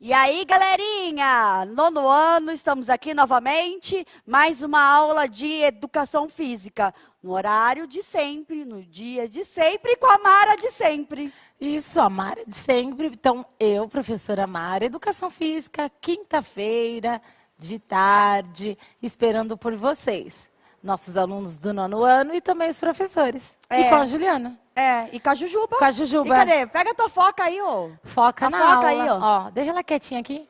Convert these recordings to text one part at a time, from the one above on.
E aí, galerinha, nono ano, estamos aqui novamente, mais uma aula de educação física, no horário de sempre, no dia de sempre, com a Mara de sempre. Isso, a Mara de sempre. Então, eu, professora Mara, Educação Física, quinta-feira, de tarde, esperando por vocês. Nossos alunos do nono ano e também os professores. E com a Juliana. E com a Jujuba. Com a Jujuba. E cadê? Pega a tua foca aí, ó. Foca na foca aula. aí, ó. Deixa ela quietinha aqui.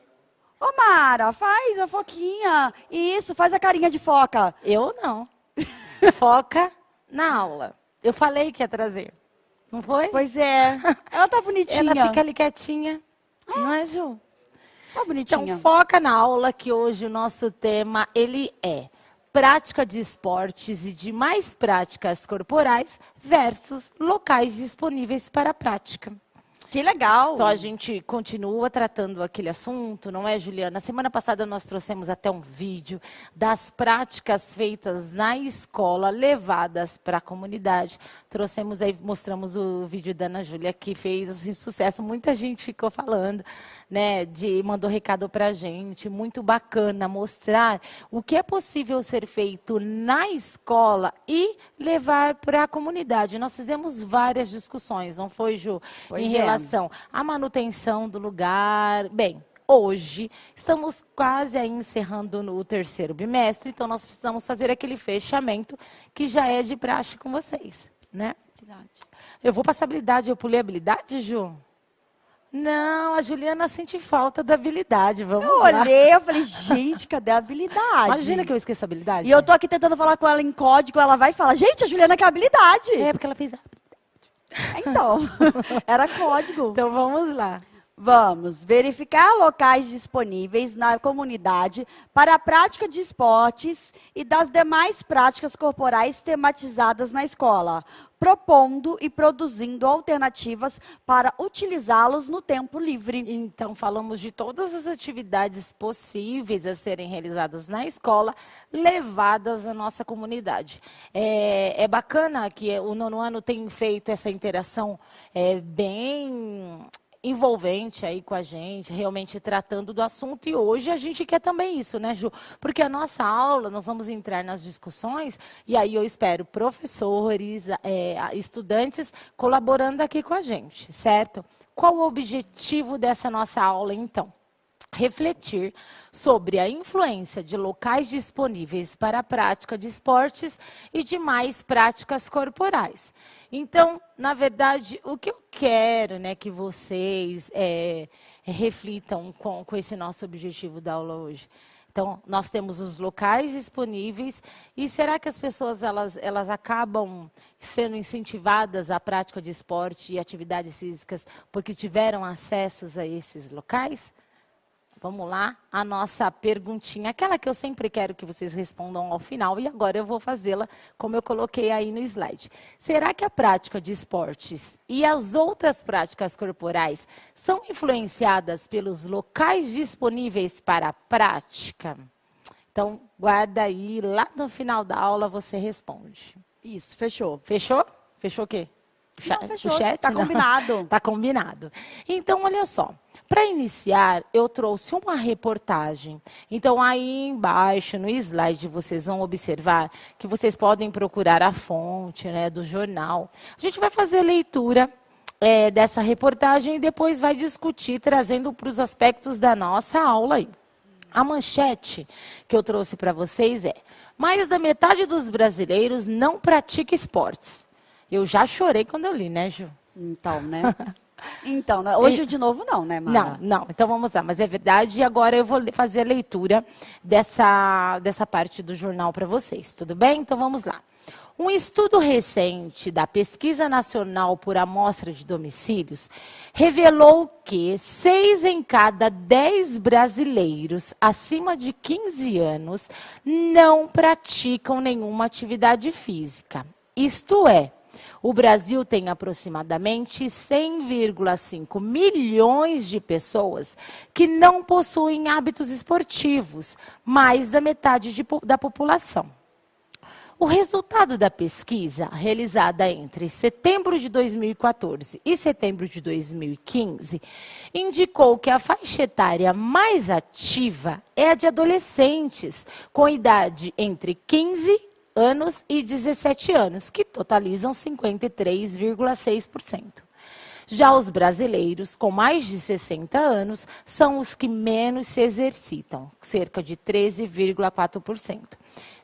Ô, Mara, faz a foquinha. Isso, faz a carinha de foca. Eu não. Foca na aula. Eu falei que ia trazer. Não foi? Pois é. Ela tá bonitinha. Ela fica ali quietinha. Não é, Ju? Tá bonitinha. Então, foca na aula, que hoje o nosso tema, ele é prática de esportes e demais práticas corporais versus locais disponíveis para a prática. Que legal. Então, a gente continua tratando aquele assunto, não é, Juliana? Semana passada nós trouxemos até um vídeo das práticas feitas na escola, levadas para a comunidade. Trouxemos aí, mostramos o vídeo da Ana Júlia, que fez assim, sucesso. Muita gente ficou falando, né? Mandou recado para a gente. Muito bacana mostrar o que é possível ser feito na escola e levar para a comunidade. Nós fizemos várias discussões, não foi, Ju? Pois em relação à manutenção do lugar. Bem, hoje estamos quase aí encerrando o terceiro bimestre, então nós precisamos fazer aquele fechamento que já é de praxe com vocês, né? Verdade. Eu vou passar habilidade, eu pulei habilidade, Ju? Não, a Juliana sente falta da habilidade, vamos lá. Eu olhei, eu falei, gente, cadê a habilidade? Imagina que eu esqueço a habilidade. E eu tô aqui tentando falar com ela em código, ela vai falar, gente, a Juliana quer habilidade. É, porque ela fez a... Então, era código. Então vamos lá. Vamos verificar locais disponíveis na comunidade para a prática de esportes e das demais práticas corporais tematizadas na escola, propondo e produzindo alternativas para utilizá-los no tempo livre. Então, falamos de todas as atividades possíveis a serem realizadas na escola, levadas à nossa comunidade. É bacana que o nono ano tem feito essa interação bem envolvente aí com a gente, realmente tratando do assunto, e hoje a gente quer também isso, né, Ju? Porque a nossa aula, nós vamos entrar nas discussões, e aí eu espero professores, estudantes colaborando aqui com a gente, certo? Qual o objetivo dessa nossa aula, então? Refletir sobre a influência de locais disponíveis para a prática de esportes e demais práticas corporais. Então, na verdade, o que eu quero, né, que vocês reflitam com esse nosso objetivo da aula hoje. Então, nós temos os locais disponíveis, e será que as pessoas elas acabam sendo incentivadas à prática de esporte e atividades físicas porque tiveram acessos a esses locais? Vamos lá, a nossa perguntinha, aquela que eu sempre quero que vocês respondam ao final, e agora eu vou fazê-la como eu coloquei aí no slide. Será que a prática de esportes e as outras práticas corporais são influenciadas pelos locais disponíveis para a prática? Então, guarda aí, lá no final da aula você responde. Isso, fechou. Fechou? Fechou o quê? Não, fechou. O chat? Tá combinado. Tá combinado. Então, olha só. Para iniciar, eu trouxe uma reportagem. Então, aí embaixo, no slide, vocês vão observar que vocês podem procurar a fonte, né, do jornal. A gente vai fazer leitura dessa reportagem e depois vai discutir, trazendo para os aspectos da nossa aula aí. A manchete que eu trouxe para vocês é: mais da metade dos brasileiros não pratica esportes. Eu já chorei quando eu li, né, Ju? Então, né? Então, hoje de novo não, né, Mara? Não. Então vamos lá, mas é verdade. E agora eu vou fazer a leitura dessa parte do jornal para vocês, tudo bem? Então vamos lá. Um estudo recente da Pesquisa Nacional por Amostra de Domicílios revelou que 6 em cada 10 brasileiros acima de 15 anos não praticam nenhuma atividade física. Isto é, o Brasil tem aproximadamente 100,5 milhões de pessoas que não possuem hábitos esportivos, mais da metade da população. O resultado da pesquisa, realizada entre setembro de 2014 e setembro de 2015, indicou que a faixa etária mais ativa é a de adolescentes, com idade entre 15 anos e 17 anos, que totalizam 53,6%. Já os brasileiros com mais de 60 anos são os que menos se exercitam, cerca de 13,4%.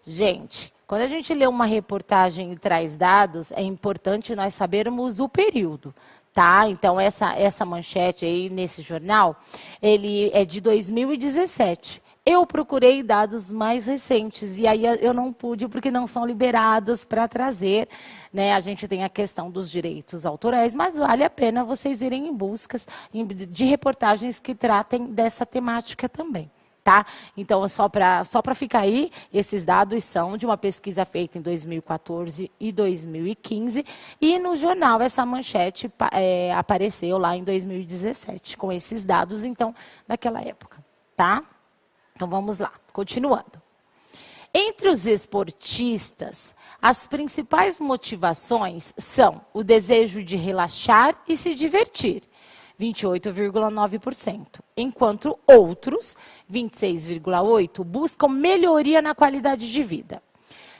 Gente, quando a gente lê uma reportagem e traz dados, é importante nós sabermos o período, tá? Então, essa manchete aí nesse jornal, ele é de 2017. Eu procurei dados mais recentes e aí eu não pude porque não são liberados para trazer, né? A gente tem a questão dos direitos autorais, mas vale a pena vocês irem em buscas de reportagens que tratem dessa temática também. Tá? Então, só para ficar aí, esses dados são de uma pesquisa feita em 2014 e 2015, e no jornal essa manchete apareceu lá em 2017, com esses dados, então, daquela época. Tá? Então, vamos lá, continuando. Entre os esportistas, as principais motivações são o desejo de relaxar e se divertir, 28,9%, enquanto outros, 26,8%, buscam melhoria na qualidade de vida.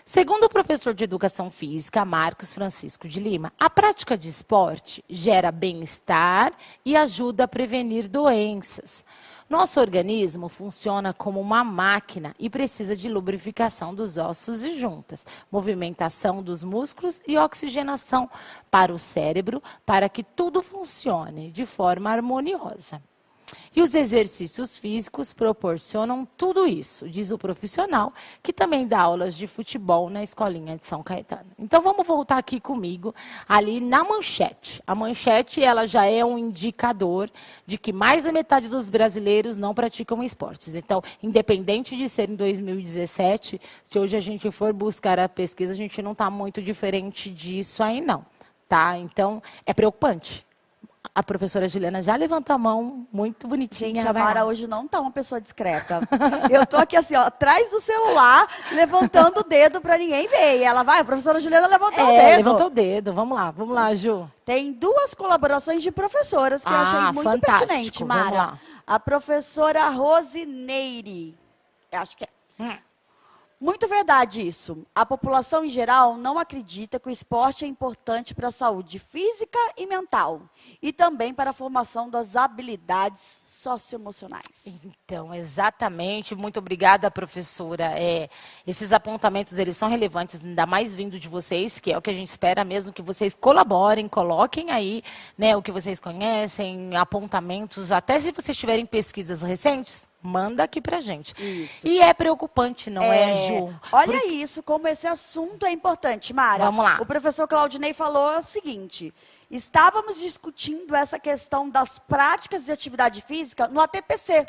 Segundo o professor de Educação Física, Marcos Francisco de Lima, a prática de esporte gera bem-estar e ajuda a prevenir doenças. Nosso organismo funciona como uma máquina e precisa de lubrificação dos ossos e juntas, movimentação dos músculos e oxigenação para o cérebro para que tudo funcione de forma harmoniosa. E os exercícios físicos proporcionam tudo isso, diz o profissional, que também dá aulas de futebol na escolinha de São Caetano. Então, vamos voltar aqui comigo, ali na manchete. A manchete, ela já é um indicador de que mais da metade dos brasileiros não praticam esportes. Então, independente de ser em 2017, se hoje a gente for buscar a pesquisa, a gente não está muito diferente disso aí, não. Tá? Então, é preocupante. A professora Juliana já levantou a mão, muito bonitinha. Gente, a Mara hoje não tá uma pessoa discreta. Eu tô aqui assim, ó, atrás do celular, levantando o dedo para ninguém ver. E ela vai, a professora Juliana levantou o dedo. Levantou o dedo. Vamos lá, Ju. Tem duas colaborações de professoras que eu achei muito pertinente, Mara. Vamos lá. A professora Rosineire, acho que é. Muito verdade isso. A população em geral não acredita que o esporte é importante para a saúde física e mental e também para a formação das habilidades socioemocionais. Então, exatamente. Muito obrigada, professora. Esses apontamentos, eles são relevantes, ainda mais vindo de vocês, que é o que a gente espera mesmo, que vocês colaborem, coloquem aí, né, o que vocês conhecem, apontamentos, até se vocês tiverem pesquisas recentes, manda aqui pra gente. Isso. E é preocupante, não é, Ju? Olha isso, como esse assunto é importante, Mara. Vamos lá. O professor Claudinei falou o seguinte: estávamos discutindo essa questão das práticas de atividade física no ATPC.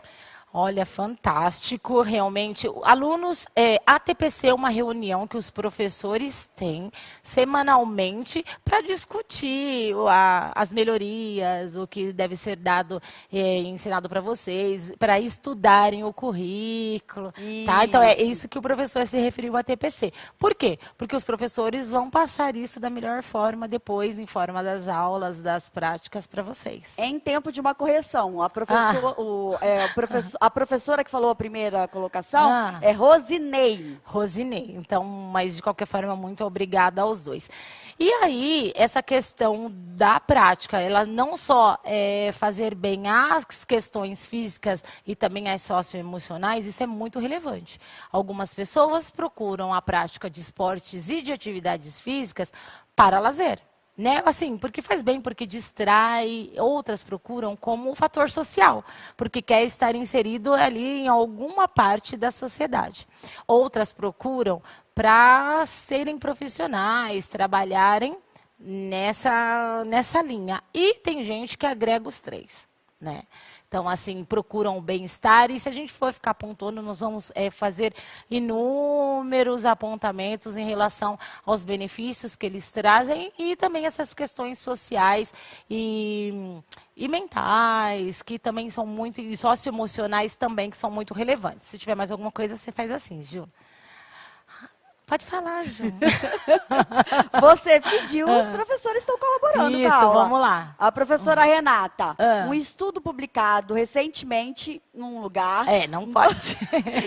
Olha, fantástico, realmente. Alunos, a ATPC é uma reunião que os professores têm semanalmente para discutir as melhorias, o que deve ser dado, ensinado para vocês, para estudarem o currículo. Tá? Então, é isso que o professor se referiu à ATPC. Por quê? Porque os professores vão passar isso da melhor forma depois, em forma das aulas, das práticas para vocês. Em tempo de uma correção, a professora que falou a primeira colocação é Rosinei. Rosinei. Então, mas de qualquer forma, muito obrigada aos dois. E aí, essa questão da prática, ela não só fazer bem as questões físicas e também as socioemocionais, isso é muito relevante. Algumas pessoas procuram a prática de esportes e de atividades físicas para lazer. Né? Assim, porque faz bem, porque distrai. Outras procuram como um fator social, porque quer estar inserido ali em alguma parte da sociedade. Outras procuram para serem profissionais, trabalharem nessa linha. E tem gente que agrega os três, né? Então, assim, procuram o bem-estar. E se a gente for ficar apontando, nós vamos fazer inúmeros apontamentos em relação aos benefícios que eles trazem e também essas questões sociais e mentais, que também são muito, e socioemocionais também, que são muito relevantes. Se tiver mais alguma coisa, você faz assim, Gil. Pode falar, Ju. Você pediu, os professores estão colaborando com a aula. Vamos lá. A professora Renata, um estudo publicado recentemente num lugar... Não pode.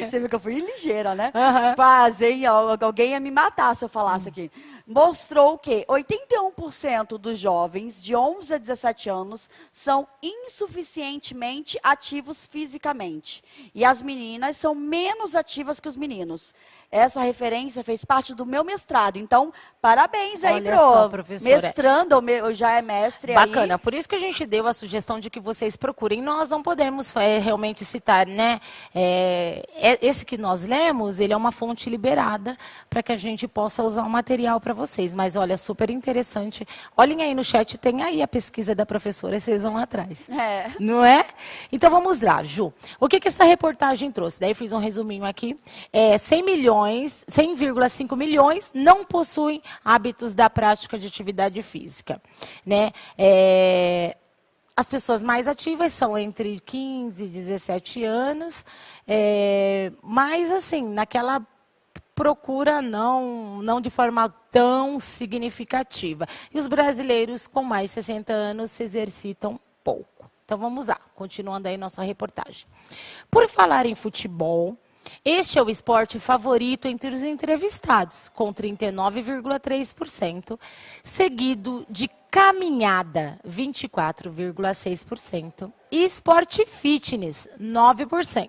Você viu que eu fui ligeira, né? Quase, hein? Alguém ia me matar se eu falasse aqui. Mostrou que 81% dos jovens de 11 a 17 anos são insuficientemente ativos fisicamente. E as meninas são menos ativas que os meninos. Essa referência fez parte do meu mestrado. Então, parabéns aí, professora. mestrando, ou já é mestre aí. Bacana, por isso que a gente deu a sugestão de que vocês procurem. Nós não podemos realmente citar, né? Esse que nós lemos, ele é uma fonte liberada para que a gente possa usar o material para vocês. Mas olha, super interessante. Olhem aí no chat, tem aí a pesquisa da professora, vocês vão atrás. Não é? Então vamos lá, Ju. O que essa reportagem trouxe? Daí eu fiz um resuminho aqui. 100,5 milhões não possuem hábitos da prática de atividade física, né? As pessoas mais ativas são entre 15 e 17 anos, mas assim, naquela procura não de forma tão significativa. E os brasileiros com mais de 60 anos se exercitam pouco. Então vamos lá, continuando aí nossa reportagem. Por falar em futebol, este é o esporte favorito entre os entrevistados, com 39,3%, seguido de caminhada, 24,6%, e esporte fitness, 9%.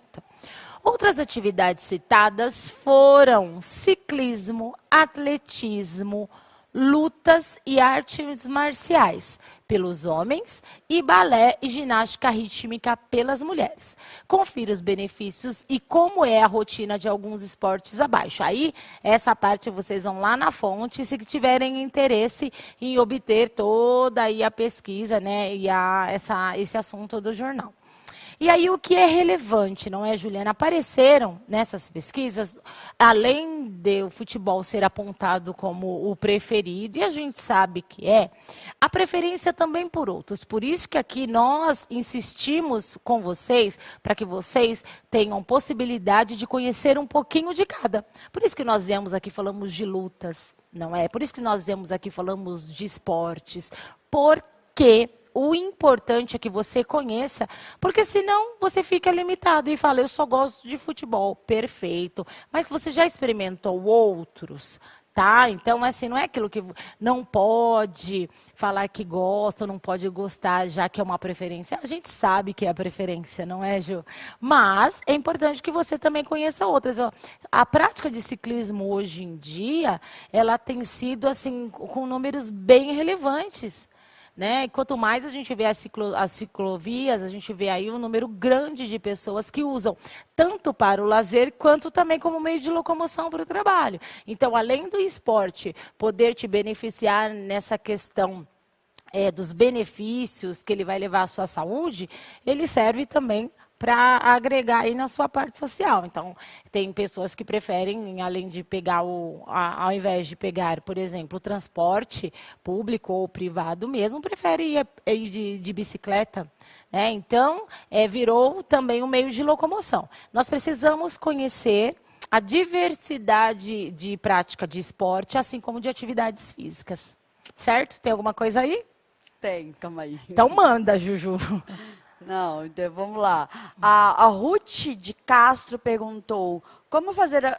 Outras atividades citadas foram ciclismo, atletismo, lutas e artes marciais pelos homens e balé e ginástica rítmica pelas mulheres. Confira os benefícios e como é a rotina de alguns esportes abaixo. Aí, essa parte vocês vão lá na fonte, se tiverem interesse em obter toda aí a pesquisa, né, e esse assunto do jornal. E aí o que é relevante, não é, Juliana? Apareceram nessas pesquisas, além de o futebol ser apontado como o preferido, e a gente sabe que a preferência também por outros. Por isso que aqui nós insistimos com vocês, para que vocês tenham possibilidade de conhecer um pouquinho de cada. Por isso que nós viemos aqui, falamos de lutas, não é? Por isso que nós viemos aqui, falamos de esportes, porque o importante é que você conheça, porque senão você fica limitado e fala, eu só gosto de futebol. Perfeito. Mas você já experimentou outros, tá? Então, assim, não é aquilo que não pode falar que gosta, não pode gostar, já que é uma preferência. A gente sabe que é a preferência, não é, Ju? Mas é importante que você também conheça outras. A prática de ciclismo hoje em dia, ela tem sido, assim, com números bem relevantes. Né? E quanto mais a gente vê as ciclovias, a gente vê aí um número grande de pessoas que usam tanto para o lazer, quanto também como meio de locomoção para o trabalho. Então, além do esporte poder te beneficiar nessa questão dos benefícios que ele vai levar à sua saúde, ele serve também para agregar aí na sua parte social. Então, tem pessoas que preferem, além de pegar ao invés de pegar, por exemplo, o transporte público ou privado mesmo, prefere ir de bicicleta, né? Então, virou também um meio de locomoção. Nós precisamos conhecer a diversidade de prática de esporte, assim como de atividades físicas. Certo? Tem alguma coisa aí? Tem, calma aí. Então manda, Juju. Não, então, vamos lá. A Ruth de Castro perguntou, como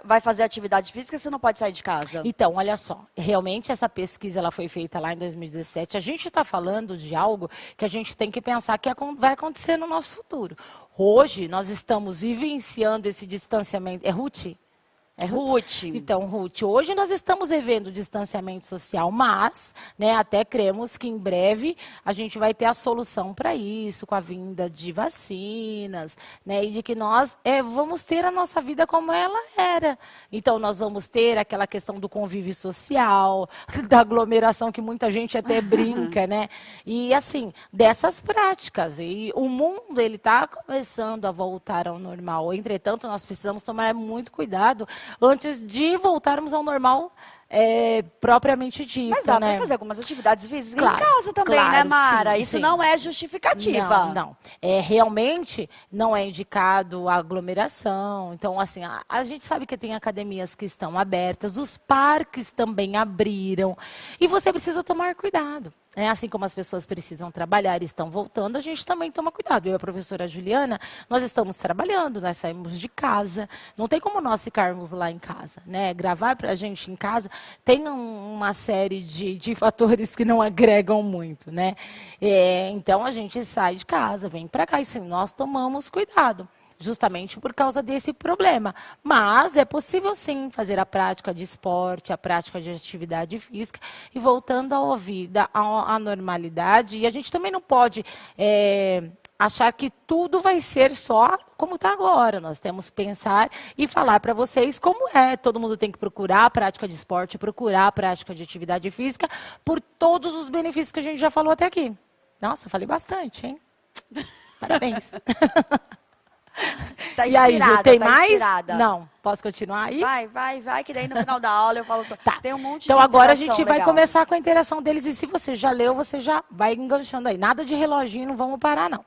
vai fazer atividade física se não pode sair de casa? Então, olha só, realmente essa pesquisa ela foi feita lá em 2017. A gente está falando de algo que a gente tem que pensar que vai acontecer no nosso futuro. Hoje, nós estamos vivenciando esse distanciamento. É Ruth? Ruth. Então, Ruth, hoje nós estamos revendo o distanciamento social, mas, né, até cremos que em breve a gente vai ter a solução para isso, com a vinda de vacinas, né, e de que nós vamos ter a nossa vida como ela era. Então, nós vamos ter aquela questão do convívio social, da aglomeração que muita gente até brinca, né, e assim, dessas práticas. E o mundo, ele está começando a voltar ao normal. Entretanto, nós precisamos tomar muito cuidado antes de voltarmos ao normal propriamente dito, Mas dá né? para fazer algumas atividades físicas Claro, em casa também, né, claro, Mara? sim, Isso sim. não é justificativa. Não, não. Realmente não é indicado a aglomeração. Então, assim, a gente sabe que tem academias que estão abertas, os parques também abriram. E você precisa tomar cuidado. Assim como as pessoas precisam trabalhar e estão voltando, a gente também toma cuidado. Eu e a professora Juliana, nós estamos trabalhando, nós saímos de casa. Não tem como nós ficarmos lá em casa, né? Gravar para a gente em casa tem uma série de fatores que não agregam muito, né? Então, a gente sai de casa, vem para cá e sim, nós tomamos cuidado. Justamente por causa desse problema. Mas é possível sim fazer a prática de esporte, a prática de atividade física e voltando à vida, à normalidade. E a gente também não pode achar que tudo vai ser só como está agora. Nós temos que pensar e falar para vocês como é. Todo mundo tem que procurar a prática de esporte, procurar a prática de atividade física por todos os benefícios que a gente já falou até aqui. Nossa, falei bastante, hein? Parabéns. Tá E aí, Ju, tem tá mais? inspirada. Não. Posso continuar aí? Vai, que daí no final da aula eu falo, Tá. tem um monte Então de agora a interação gente vai legal. começar com a interação deles e se você já leu, você já vai enganchando aí. Nada de reloginho, não vamos parar não.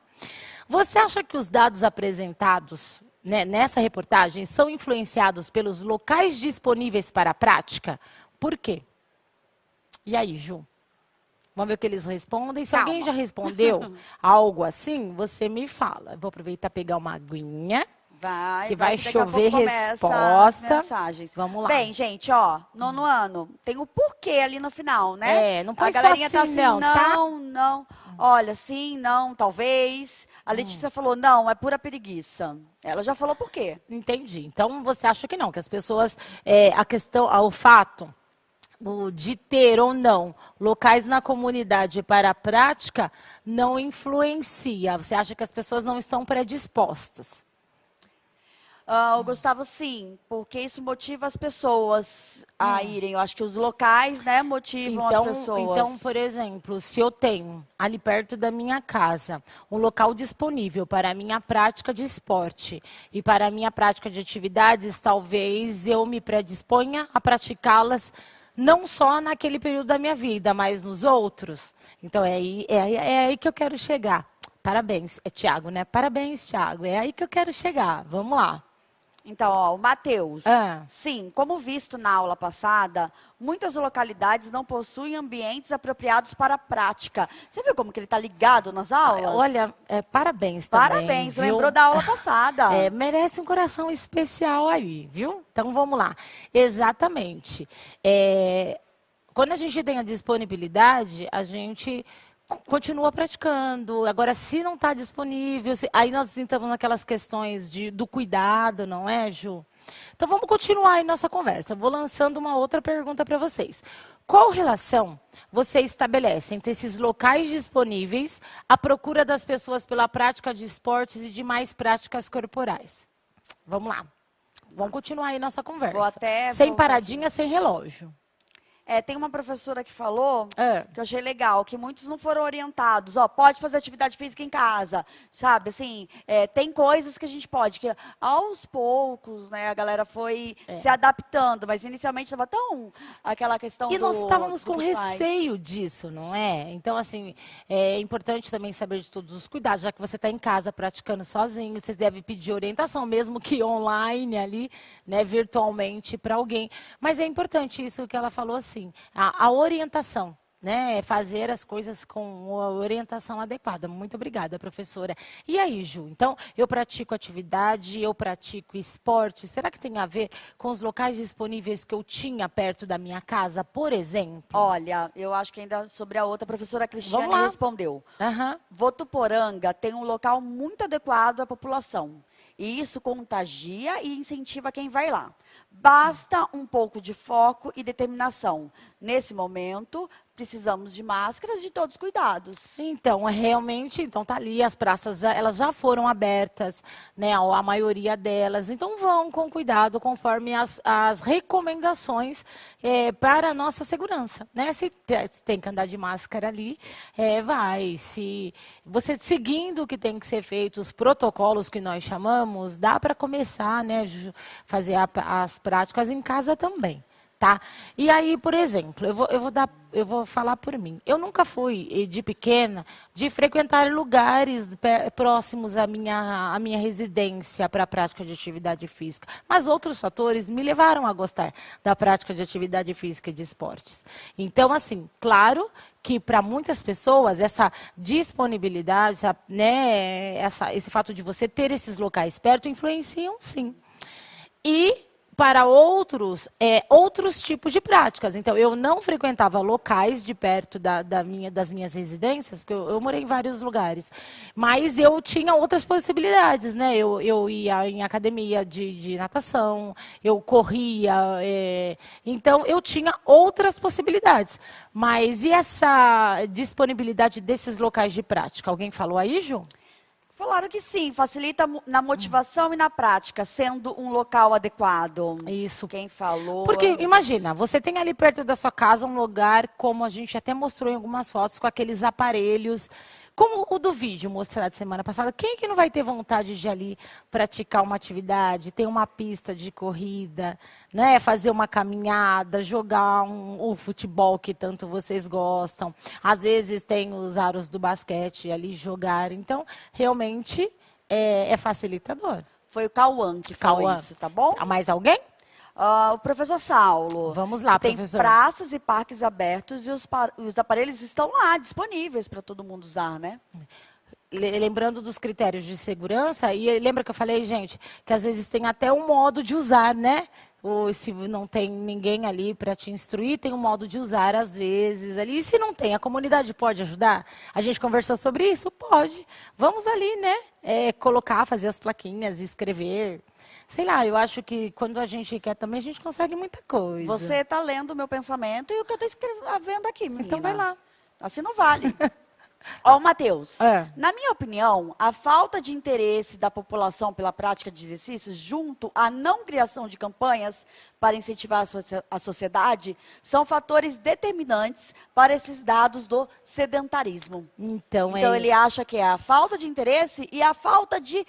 Você acha que os dados apresentados, né, nessa reportagem são influenciados pelos locais disponíveis para a prática? Por quê? E aí, Ju? Vamos ver o que eles respondem. Se alguém já respondeu algo assim, você me fala. Eu vou aproveitar e pegar uma aguinha. Que vai daqui a pouco chover começa resposta. as mensagens. Vamos lá. Bem, gente, ó, nono ano, tem o porquê ali no final, né? Não põe a galerinha só assim, tá assim, tá? não, olha, sim, não, talvez. A Letícia falou, não, é pura preguiça. Ela já falou por quê. Entendi. Então, você acha que não, que as pessoas, o fato de ter ou não locais na comunidade para a prática não influencia. Você acha que as pessoas não estão predispostas? O Gustavo, sim, porque isso motiva as pessoas a irem. Eu acho que os locais, né, motivam as pessoas. Então, por exemplo, se eu tenho ali perto da minha casa um local disponível para a minha prática de esporte e para a minha prática de atividades, talvez eu me predisponha a praticá-las não só naquele período da minha vida, mas nos outros. Então, é aí que eu quero chegar. Parabéns, Tiago, né? Parabéns, Tiago. É aí que eu quero chegar. Vamos lá. Então, ó, o Matheus. Sim, como visto na aula passada, muitas localidades não possuem ambientes apropriados para a prática. Você viu como que ele está ligado nas aulas? Olha, parabéns também. Parabéns, viu? lembrou da aula passada. Merece um coração especial aí, viu? Então, vamos lá. Exatamente. Quando a gente tem a disponibilidade, a gente continua praticando. Agora, se não está disponível, aí nós entramos naquelas questões do cuidado, não é, Ju? Então, vamos continuar aí nossa conversa. Vou lançando uma outra pergunta para vocês. Qual relação você estabelece entre esses locais disponíveis, a procura das pessoas pela prática de esportes e demais práticas corporais? Vamos lá. Vamos continuar aí nossa conversa. Sem paradinha, sem relógio. Tem uma professora que falou, que eu achei legal, que muitos não foram orientados. Ó, pode fazer atividade física em casa, sabe? Assim, tem coisas que a gente pode, que aos poucos, né, a galera foi se adaptando, mas inicialmente estava tão aquela questão E nós estávamos com receio disso, não é? Então, assim, é importante também saber de todos os cuidados, já que você está em casa praticando sozinho, você deve pedir orientação, mesmo que online ali, né, virtualmente para alguém. Mas é importante isso que ela falou, assim, a orientação, né? Fazer as coisas com a orientação adequada. Muito obrigada, professora. E aí, Ju? Então, eu pratico atividade, eu pratico esporte. Será que tem a ver com os locais disponíveis que eu tinha perto da minha casa, por exemplo? Olha, eu acho que ainda sobre a outra, a professora Cristiane respondeu. Votuporanga tem um local muito adequado à população. E isso contagia e incentiva quem vai lá. Basta um pouco de foco e determinação. Nesse momento, precisamos de máscaras, de todos os cuidados. Então, realmente, então tá ali, as praças, elas já foram abertas, né, a maioria delas. Então, vão com cuidado, conforme as recomendações para a nossa segurança, né? Se tem que andar de máscara ali, vai. Se você seguindo o que tem que ser feito, os protocolos que nós chamamos, dá para começar, né, fazer as práticas em casa também. Tá? E aí, por exemplo, eu vou falar por mim. Eu nunca fui, de pequena, de frequentar lugares próximos à minha residência para a prática de atividade física. Mas outros fatores me levaram a gostar da prática de atividade física e de esportes. Então, assim, claro que para muitas pessoas essa disponibilidade, esse fato de você ter esses locais perto influenciam, sim. E para outros, outros tipos de práticas. Então, eu não frequentava locais de perto das minhas residências, porque eu morei em vários lugares, mas eu tinha outras possibilidades, né? Eu ia em academia de natação, eu corria, então eu tinha outras possibilidades. Mas e essa disponibilidade desses locais de prática? Alguém falou aí, Ju? Falaram que sim, facilita na motivação e na prática, sendo um local adequado. Isso. Quem falou... Porque, imagina, você tem ali perto da sua casa um lugar, como a gente até mostrou em algumas fotos, com aqueles aparelhos, como o do vídeo mostrado semana passada. Quem que não vai ter vontade de ali praticar uma atividade, ter uma pista de corrida, né? Fazer uma caminhada, jogar o futebol que tanto vocês gostam. Às vezes tem os aros do basquete ali jogar. Então, realmente é facilitador. Foi o Cauã que falou isso, tá bom? Mais alguém? O professor Saulo. Vamos lá, tem professor. Tem praças e parques abertos e os aparelhos estão lá, disponíveis para todo mundo usar, né? Lembrando dos critérios de segurança, e lembra que eu falei, gente, que às vezes tem até um modo de usar, né? Ou se não tem ninguém ali para te instruir, tem um modo de usar às vezes ali. E se não tem, a comunidade pode ajudar? A gente conversou sobre isso? Pode. Vamos ali, né? Colocar, fazer as plaquinhas, escrever. Sei lá, eu acho que quando a gente quer também, a gente consegue muita coisa. Você está lendo o meu pensamento e o que eu estou escrevendo aqui, menina. Então vai lá. Assim não vale. Ó, Matheus, na minha opinião, a falta de interesse da população pela prática de exercícios, junto à não criação de campanhas para incentivar a sociedade, são fatores determinantes para esses dados do sedentarismo. Então ele acha que é a falta de interesse e a falta de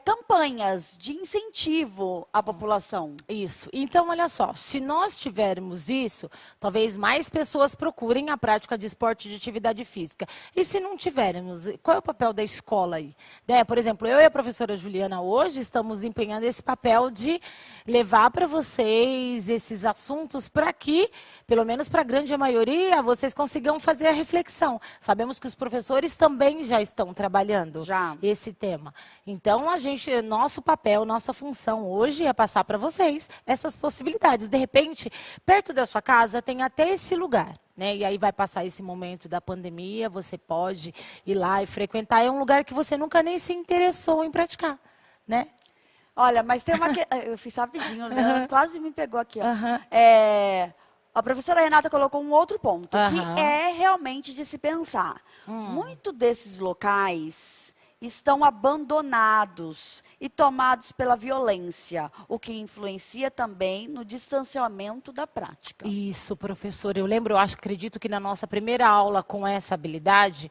campanhas de incentivo à população. Isso. Então, olha só, se nós tivermos isso, talvez mais pessoas procurem a prática de esporte e de atividade física. E se não tivermos, qual é o papel da escola aí? Por exemplo, eu e a professora Juliana hoje estamos empenhando esse papel de levar para vocês esses assuntos para que, pelo menos para a grande maioria, vocês consigam fazer a reflexão. Sabemos que os professores também já estão trabalhando esse tema. Então, nosso papel, nossa função hoje é passar para vocês essas possibilidades. De repente, perto da sua casa tem até esse lugar, né? E aí vai passar esse momento da pandemia, você pode ir lá e frequentar. É um lugar que você nunca nem se interessou em praticar, né? Olha, mas tem uma... Eu fiz rapidinho, quase me pegou aqui, ó. A professora Renata colocou um outro ponto, que é realmente de se pensar. Muito desses locais estão abandonados e tomados pela violência, o que influencia também no distanciamento da prática. Isso, professor. Eu acredito que na nossa primeira aula com essa habilidade,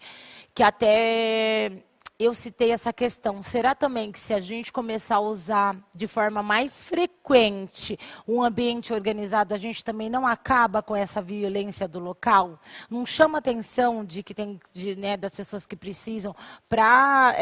que até eu citei essa questão. Será também que se a gente começar a usar de forma mais frequente um ambiente organizado, a gente também não acaba com essa violência do local? Não chama atenção de que tem, das pessoas que precisam para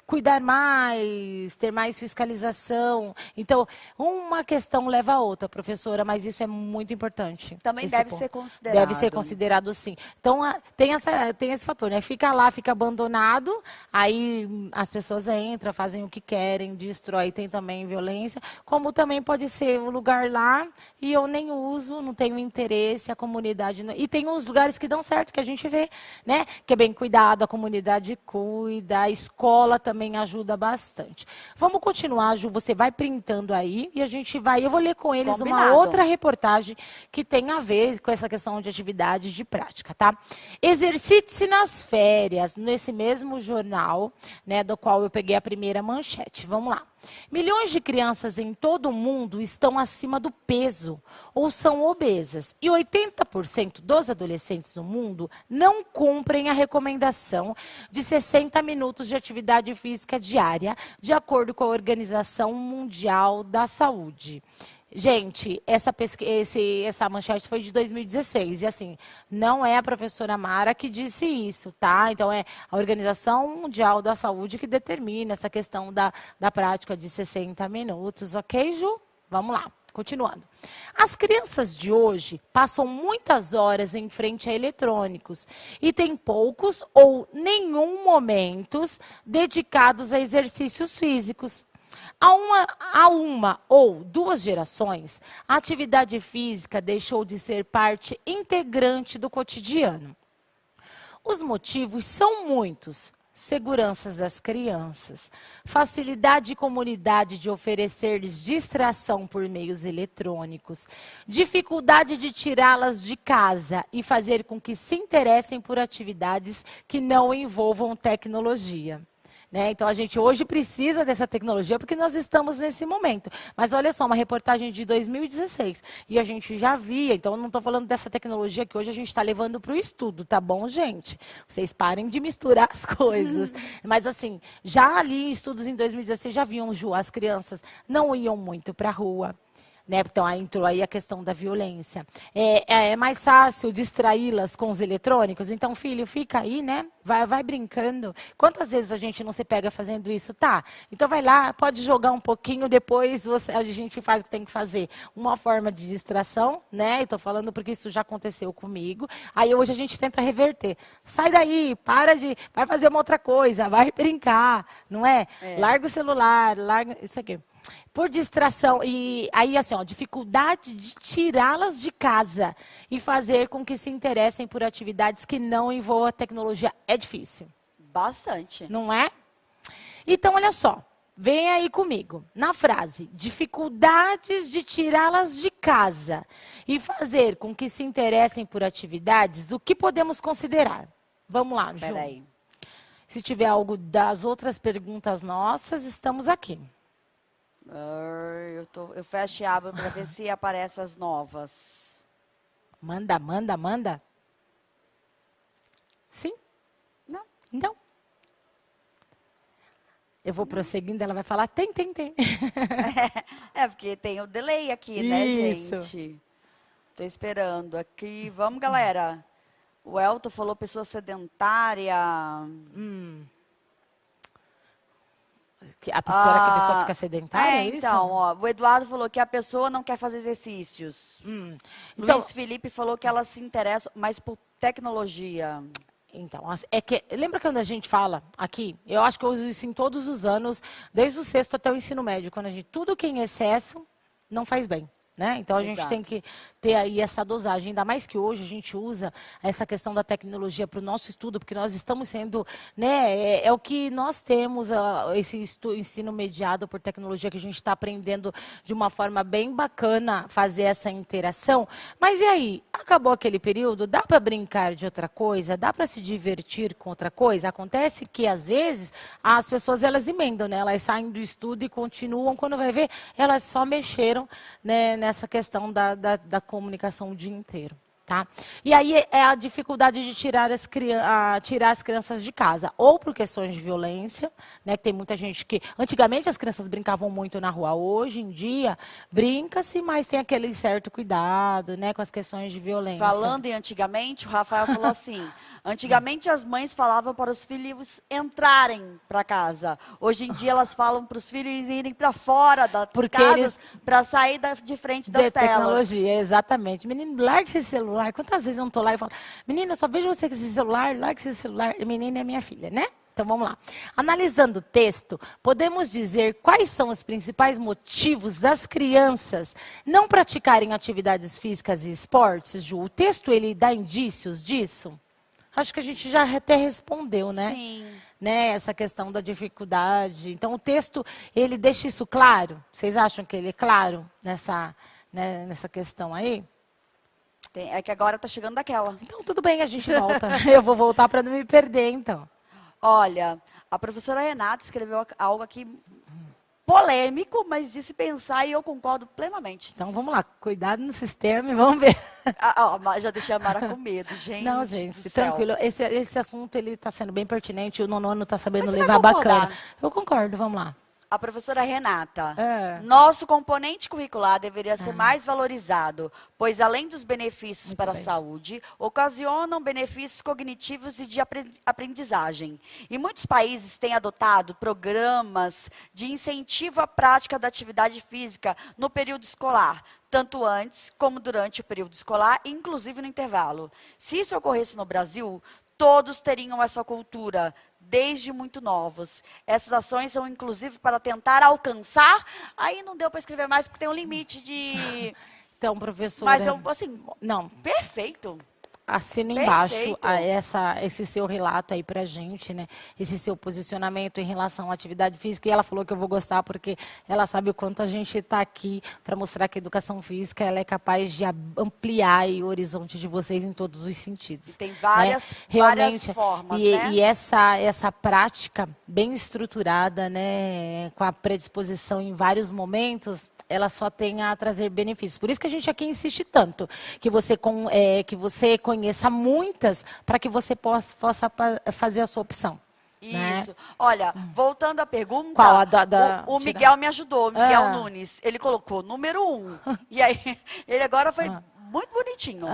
cuidar mais, ter mais fiscalização. Então, uma questão leva a outra, professora, mas isso é muito importante. Também deve ser considerado. Deve ser considerado, sim. Então, tem esse fator, né? Fica lá, fica abandonado, aí as pessoas entram, fazem o que querem, destrói, tem também violência, como também pode ser o lugar lá e eu nem uso, não tenho interesse, a comunidade... Não... E tem uns lugares que dão certo, que a gente vê, né? Que é bem cuidado, a comunidade cuida, a escola também também ajuda bastante. Vamos continuar, Ju, você vai printando aí e a gente vai, eu vou ler com eles Combinado. uma outra reportagem que tem a ver com essa questão de atividade de prática, tá? Exercite-se nas férias, nesse mesmo jornal, né, do qual eu peguei a primeira manchete. Vamos lá. Milhões de crianças em todo o mundo estão acima do peso ou são obesas. E 80% dos adolescentes no mundo não cumprem a recomendação de 60 minutos de atividade física diária, de acordo com a Organização Mundial da Saúde. Gente, essa manchete foi de 2016 e assim, não é a professora Mara que disse isso, tá? Então é a Organização Mundial da Saúde que determina essa questão da prática de 60 minutos, ok, Ju? Vamos lá, continuando. As crianças de hoje passam muitas horas em frente a eletrônicos e têm poucos ou nenhum momentos dedicados a exercícios físicos. Há uma ou duas gerações, a atividade física deixou de ser parte integrante do cotidiano. Os motivos são muitos. Seguranças das crianças, facilidade e comunidade de oferecer-lhes distração por meios eletrônicos, dificuldade de tirá-las de casa e fazer com que se interessem por atividades que não envolvam tecnologia. Né? Então, a gente hoje precisa dessa tecnologia porque nós estamos nesse momento. Mas olha só, uma reportagem de 2016 e a gente já via, então eu não estou falando dessa tecnologia que hoje a gente está levando para o estudo, tá bom, gente? Vocês parem de misturar as coisas. Mas assim, já ali estudos em 2016 já viam, Ju, as crianças não iam muito para a rua. Né? Então, aí entrou aí a questão da violência. É mais fácil distraí-las com os eletrônicos. Então, filho, fica aí, né? Vai brincando. Quantas vezes a gente não se pega fazendo isso? Tá, então vai lá, pode jogar um pouquinho, depois a gente faz o que tem que fazer. Uma forma de distração, né? Estou falando porque isso já aconteceu comigo. Aí hoje a gente tenta reverter. Sai daí, vai fazer uma outra coisa, vai brincar, não é? Larga o celular, larga isso aqui. Por distração, e aí assim, ó, dificuldade de tirá-las de casa e fazer com que se interessem por atividades que não envolvam a tecnologia é difícil. Bastante. Não é? Então, olha só, vem aí comigo, na frase, dificuldades de tirá-las de casa e fazer com que se interessem por atividades, o que podemos considerar? Vamos lá, Ju. Peraí. Se tiver algo das outras perguntas nossas, estamos aqui. Eu fecho e abro para ver se aparecem as novas. Manda. Sim? Não. Então. Eu vou prosseguindo, ela vai falar, tem. Porque tem o delay aqui, né, Isso. gente? Tô esperando aqui. Vamos, galera. O Elton falou pessoa sedentária. Que a pessoa fica sedentária, é isso? Então, ó, o Eduardo falou que a pessoa não quer fazer exercícios. Então, Luiz Felipe falou que ela se interessa mais por tecnologia. Então, é que, lembra quando a gente fala aqui, eu acho que eu uso isso em todos os anos, desde o sexto até o ensino médio, quando tudo que é em excesso não faz bem. Né? Então, a gente tem que ter aí essa dosagem, ainda mais que hoje a gente usa essa questão da tecnologia para o nosso estudo, porque nós estamos sendo, né, é o que nós temos, esse ensino mediado por tecnologia, que a gente está aprendendo de uma forma bem bacana fazer essa interação. Mas e aí? Acabou aquele período? Dá para brincar de outra coisa? Dá para se divertir com outra coisa? Acontece que, às vezes, as pessoas, elas emendam, né? Elas saem do estudo e continuam, quando vai ver, elas só mexeram, né, nessa questão da comunicação o dia inteiro. Tá? E aí é a dificuldade de tirar as crianças de casa, ou por questões de violência, né, que tem muita gente que... Antigamente as crianças brincavam muito na rua, hoje em dia brinca-se, mas tem aquele certo cuidado, né, com as questões de violência. Falando em antigamente, o Rafael falou assim, antigamente as mães falavam para os filhos entrarem para casa. Hoje em dia elas falam para os filhos irem para fora da casa para sair de frente das telas. Tecnologia, exatamente. Menino, larga esse celular. Quantas vezes eu não estou lá e falo, menina, eu só vejo você com esse celular, larga esse celular. Menina é minha filha, né? Então vamos lá. Analisando o texto, podemos dizer quais são os principais motivos das crianças não praticarem atividades físicas e esportes, Ju? O texto, ele dá indícios disso? Acho que a gente já até respondeu, né? Sim. né, essa questão da dificuldade. Então, o texto, ele deixa isso claro? Vocês acham que ele é claro nessa questão aí? É que agora tá chegando daquela. Então, tudo bem, a gente volta. Eu vou voltar para não me perder, então. Olha, a professora Renata escreveu algo aqui polêmico, mas de se pensar e eu concordo plenamente. Então, vamos lá. Cuidado no sistema e vamos ver. Já deixei a Mara com medo, gente. Não, gente, do céu. tranquilo. Esse assunto ele está sendo bem pertinente. O nono ano está sabendo Mas você levar vai concordar? bacana. Eu concordo, vamos lá. A professora Renata, É. nosso componente curricular deveria ser mais valorizado, pois além dos benefícios para a bem. saúde, ocasionam benefícios cognitivos e de aprendizagem. E muitos países têm adotado programas de incentivo à prática da atividade física no período escolar, tanto antes como durante o período escolar, inclusive no intervalo. Se isso ocorresse no Brasil, todos teriam essa cultura, desde muito novos. Essas ações são, inclusive, para tentar alcançar. Aí não deu para escrever mais, porque tem um limite de... Então, professora... Mas eu, assim, não, perfeito. assina embaixo Perfeito. esse seu relato aí pra gente, né? Esse seu posicionamento em relação à atividade física. E ela falou que eu vou gostar porque ela sabe o quanto a gente está aqui para mostrar que a educação física ela é capaz de ampliar aí o horizonte de vocês em todos os sentidos. E tem várias, né? várias formas, né? E essa prática bem estruturada, né? Com a predisposição em vários momentos, ela só tem a trazer benefícios. Por isso que a gente aqui insiste tanto, que você conheça muitas, para que você possa fazer a sua opção. Isso. Né? Olha, voltando à pergunta, Qual? o Miguel me ajudou, o Miguel Nunes. Ele colocou número 1. E aí, ele agora foi muito bonitinho.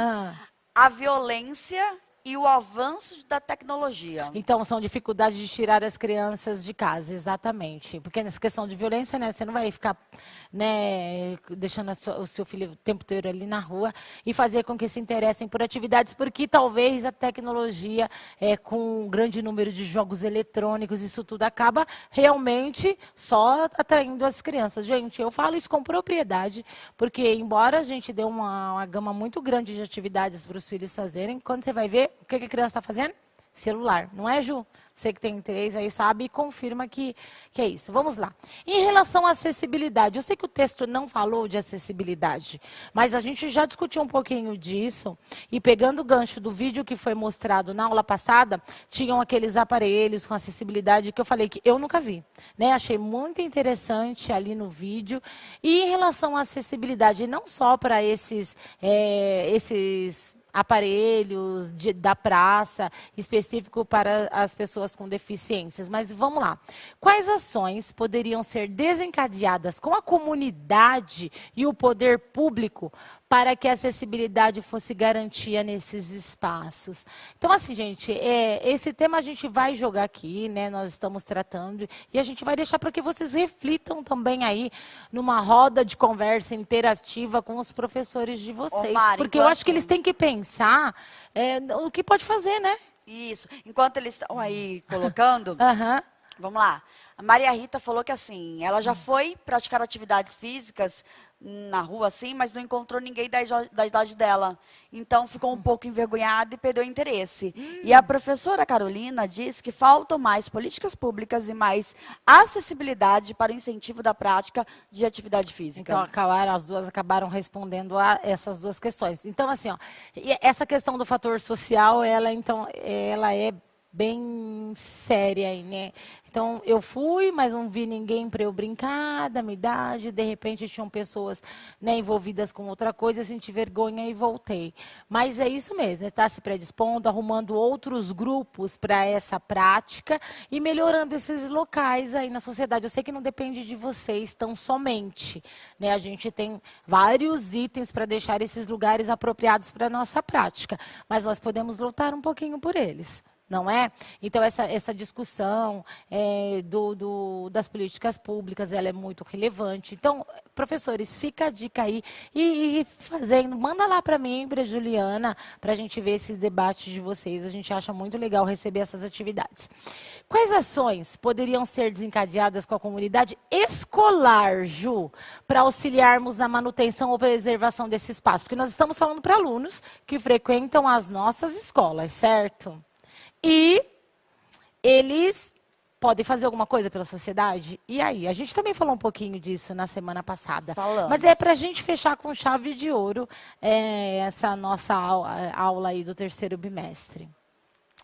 A violência e o avanço da tecnologia. Então, são dificuldades de tirar as crianças de casa, exatamente. Porque nessa questão de violência, né, você não vai ficar, né, deixando o seu filho o tempo inteiro ali na rua e fazer com que se interessem por atividades, porque talvez a tecnologia, com um grande número de jogos eletrônicos, isso tudo acaba realmente só atraindo as crianças. Gente, eu falo isso com propriedade, porque embora a gente dê uma gama muito grande de atividades para os filhos fazerem, quando você vai ver, o que a criança está fazendo? Celular, não é, Ju? Você que tem 3 aí sabe e confirma que é isso. Vamos lá. Em relação à acessibilidade, eu sei que o texto não falou de acessibilidade, mas a gente já discutiu um pouquinho disso. E pegando o gancho do vídeo que foi mostrado na aula passada, tinham aqueles aparelhos com acessibilidade que eu falei que eu nunca vi. Né? Achei muito interessante ali no vídeo. E em relação à acessibilidade, não só para esses aparelhos da praça, específico para as pessoas com deficiências. Mas vamos lá. Quais ações poderiam ser desencadeadas com a comunidade e o poder público para que a acessibilidade fosse garantia nesses espaços? Então, assim, gente, esse tema a gente vai jogar aqui, né? Nós estamos tratando e a gente vai deixar para que vocês reflitam também aí numa roda de conversa interativa com os professores de vocês. Mari, porque eu acho que eles têm que pensar o que pode fazer, né? Isso. Enquanto eles estão aí colocando, vamos lá. A Maria Rita falou que assim, ela já foi praticar atividades físicas na rua, assim, mas não encontrou ninguém da idade dela. Então, ficou um pouco envergonhada e perdeu o interesse. E a professora Carolina diz que faltam mais políticas públicas e mais acessibilidade para o incentivo da prática de atividade física. Então, as duas acabaram respondendo a essas duas questões. Então, assim, ó, essa questão do fator social, ela é bem séria aí, né? Então, eu fui, mas não vi ninguém para eu brincar da minha idade. De repente, tinham pessoas, né, envolvidas com outra coisa, eu senti vergonha e voltei. Mas é isso mesmo, está se predispondo, arrumando outros grupos para essa prática e melhorando esses locais aí na sociedade. Eu sei que não depende de vocês tão somente, né? A gente tem vários itens para deixar esses lugares apropriados para a nossa prática, mas nós podemos lutar um pouquinho por eles. Não é? Então, essa discussão das políticas públicas, ela é muito relevante. Então, professores, fica a dica aí e manda lá para mim, para a Juliana, para a gente ver esses debates de vocês. A gente acha muito legal receber essas atividades. Quais ações poderiam ser desencadeadas com a comunidade escolar, Ju, para auxiliarmos na manutenção ou preservação desse espaço? Porque nós estamos falando para alunos que frequentam as nossas escolas, certo? E eles podem fazer alguma coisa pela sociedade? E aí? A gente também falou um pouquinho disso na semana passada. Falamos. Mas é para a gente fechar com chave de ouro essa nossa aula aí do terceiro bimestre.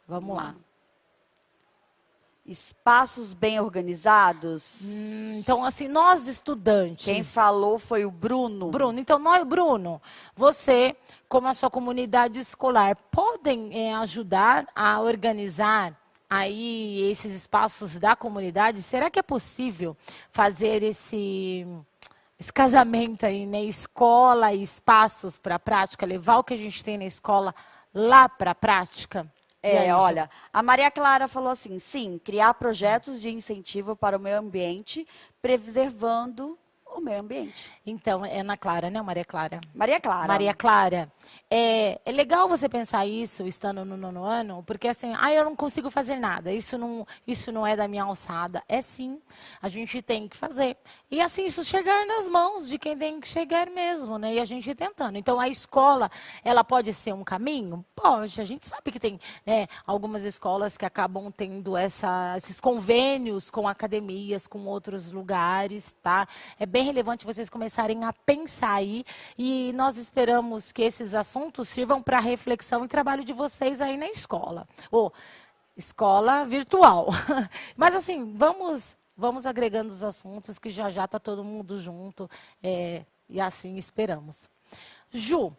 Vamos lá. Espaços bem organizados. Então, assim, nós estudantes... Quem falou foi o Bruno. Então, Bruno, você, como a sua comunidade escolar, podem ajudar a organizar aí esses espaços da comunidade? Será que é possível fazer esse casamento aí, né? Escola e espaços para a prática, levar o que a gente tem na escola lá para a prática? Olha, a Maria Clara falou assim, sim, criar projetos de incentivo para o meio ambiente, preservando o meio ambiente. Então, é Ana Clara, né, Maria Clara? Maria Clara. Maria Clara, é legal você pensar isso, estando no 9º ano, porque assim, eu não consigo fazer nada, isso não é da minha alçada. É sim, a gente tem que fazer. E assim, isso chegar nas mãos de quem tem que chegar mesmo, né? E a gente tentando. Então, a escola, ela pode ser um caminho? Pode, a gente sabe que tem algumas escolas que acabam tendo esses convênios com academias, com outros lugares, tá? É bem relevante vocês começarem a pensar aí, e nós esperamos que esses assuntos sirvam para reflexão e trabalho de vocês aí na escola. Ou escola virtual. Mas assim, vamos agregando os assuntos, que já está todo mundo junto, e assim esperamos. Ju,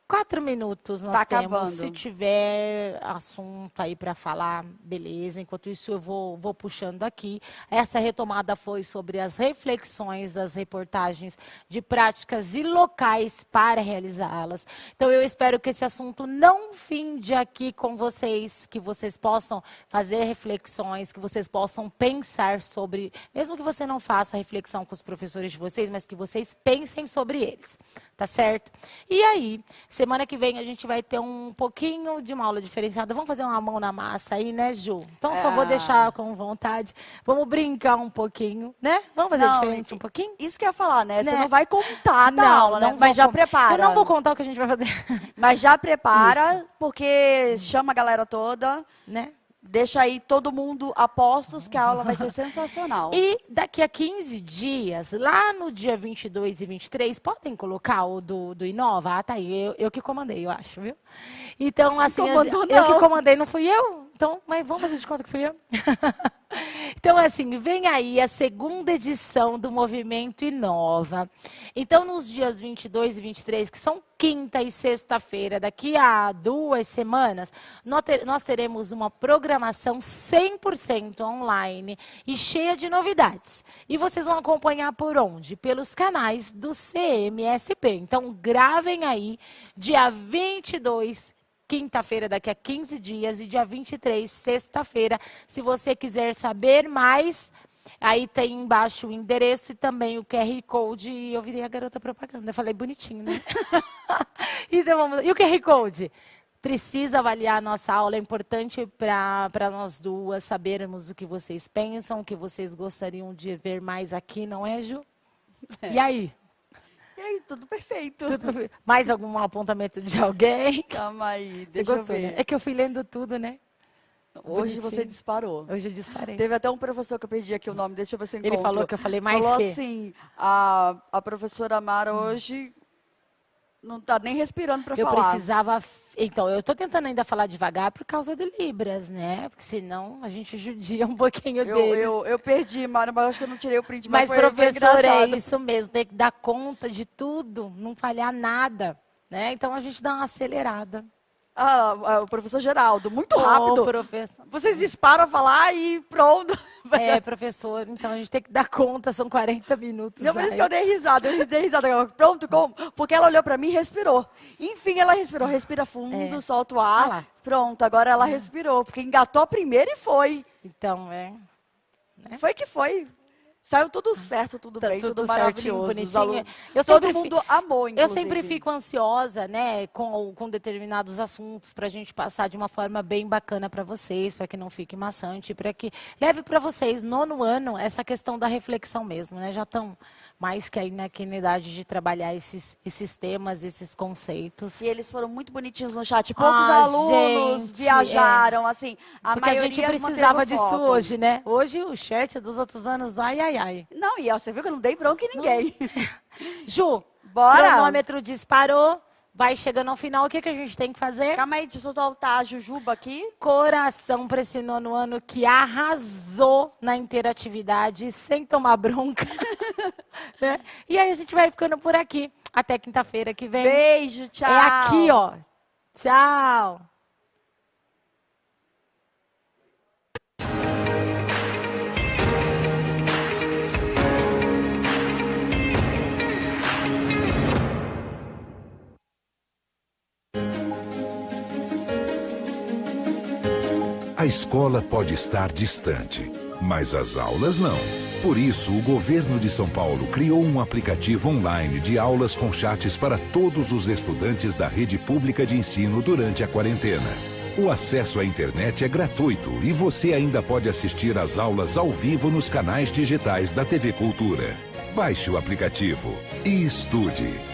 4 minutos nós temos. Acabando. Se tiver assunto aí para falar, beleza. Enquanto isso, eu vou puxando aqui. Essa retomada foi sobre as reflexões das reportagens de práticas e locais para realizá-las. Então, eu espero que esse assunto não finde aqui com vocês, que vocês possam fazer reflexões, que vocês possam pensar sobre, mesmo que você não faça reflexão com os professores de vocês, mas que vocês pensem sobre eles. Tá certo? E aí, semana que vem a gente vai ter um pouquinho de uma aula diferenciada. Vamos fazer uma mão na massa aí, né, Ju? Então, só vou deixar com vontade. Vamos brincar um pouquinho, né? Vamos fazer diferente um pouquinho? Isso que eu ia falar, né? Você não vai contar da aula, né? Não Mas já prepara. Eu não vou contar o que a gente vai fazer. Mas já prepara, porque chama a galera toda. Né? Deixa aí todo mundo a postos, que a aula vai ser sensacional. E daqui a 15 dias, lá no dia 22 e 23, podem colocar o do Inova? Ah, tá aí, eu que comandei, eu acho, viu? Então, assim, eu que comandei, não fui eu? Então, mas vamos fazer de conta que fui eu? Então, assim, vem aí a segunda edição do Movimento Inova. Então, nos dias 22 e 23, que são quinta e sexta-feira, daqui a 2 semanas, nós teremos uma programação 100% online e cheia de novidades. E vocês vão acompanhar por onde? Pelos canais do CMSP. Então, gravem aí, dia 22, quinta-feira, daqui a 15 dias, e dia 23, sexta-feira. Se você quiser saber mais, aí tem embaixo o endereço e também o QR Code. E eu virei a garota propaganda. Eu falei bonitinho, né? Então, vamos. E o QR Code? Precisa avaliar a nossa aula. É importante para nós duas sabermos o que vocês pensam, o que vocês gostariam de ver mais aqui, não é, Ju? E aí? E aí, tudo perfeito. Mais algum apontamento de alguém? Calma aí, deixa eu ver. Né? É que eu fui lendo tudo, né? Hoje você disparou. Hoje eu disparei. Teve até um professor que eu perdi aqui o nome, deixa eu ver se eu encontro. Ele falou que eu falei mais falou que... assim, a professora Mara hoje não está nem respirando para falar. Eu precisava... Então, eu estou tentando ainda falar devagar por causa de Libras, né? Porque senão a gente judia um pouquinho deles. Eu perdi, Mara, mas acho que eu não tirei o print. Mas foi professor, é isso mesmo, tem que dar conta de tudo, não falhar nada, né? Então, a gente dá uma acelerada. O professor Geraldo, muito rápido. Professor. Vocês disparam a falar e pronto. Professor, então a gente tem que dar conta, são 40 minutos. Não, por isso que eu dei risada, Pronto, como? Porque ela olhou pra mim e respirou. Enfim, ela respirou, respira fundo, solta o ar. Pronto, agora ela respirou, porque engatou a primeira e foi. Então, Foi que foi. Saiu tudo certo, tudo bem, tudo certinho, maravilhoso. bonitinho. Todo mundo amou, inclusive. Eu sempre fico ansiosa, né, com determinados assuntos, para a gente passar de uma forma bem bacana para vocês, para que não fique maçante, para que leve para vocês, 9º ano, essa questão da reflexão mesmo, né? Já estão mais que aí na idade de trabalhar esses temas, esses conceitos. E eles foram muito bonitinhos no chat. Poucos alunos viajaram, assim, a porque maioria a gente precisava disso foco. hoje, né? Hoje o chat dos outros anos, ai, ai, ai. Não, e ó, você viu que eu não dei bronca em ninguém. Ju, bora. Cronômetro disparou, vai chegando ao final, o que a gente tem que fazer? Calma aí, deixa eu soltar a Jujuba aqui. Coração para esse 9º ano que arrasou na interatividade, sem tomar bronca. Né? E aí a gente vai ficando por aqui. Até quinta-feira que vem. Beijo, tchau. É aqui, ó. Tchau. A escola pode estar distante, mas as aulas não. Por isso, o governo de São Paulo criou um aplicativo online de aulas com chats para todos os estudantes da rede pública de ensino durante a quarentena. O acesso à internet é gratuito e você ainda pode assistir às aulas ao vivo nos canais digitais da TV Cultura. Baixe o aplicativo e estude.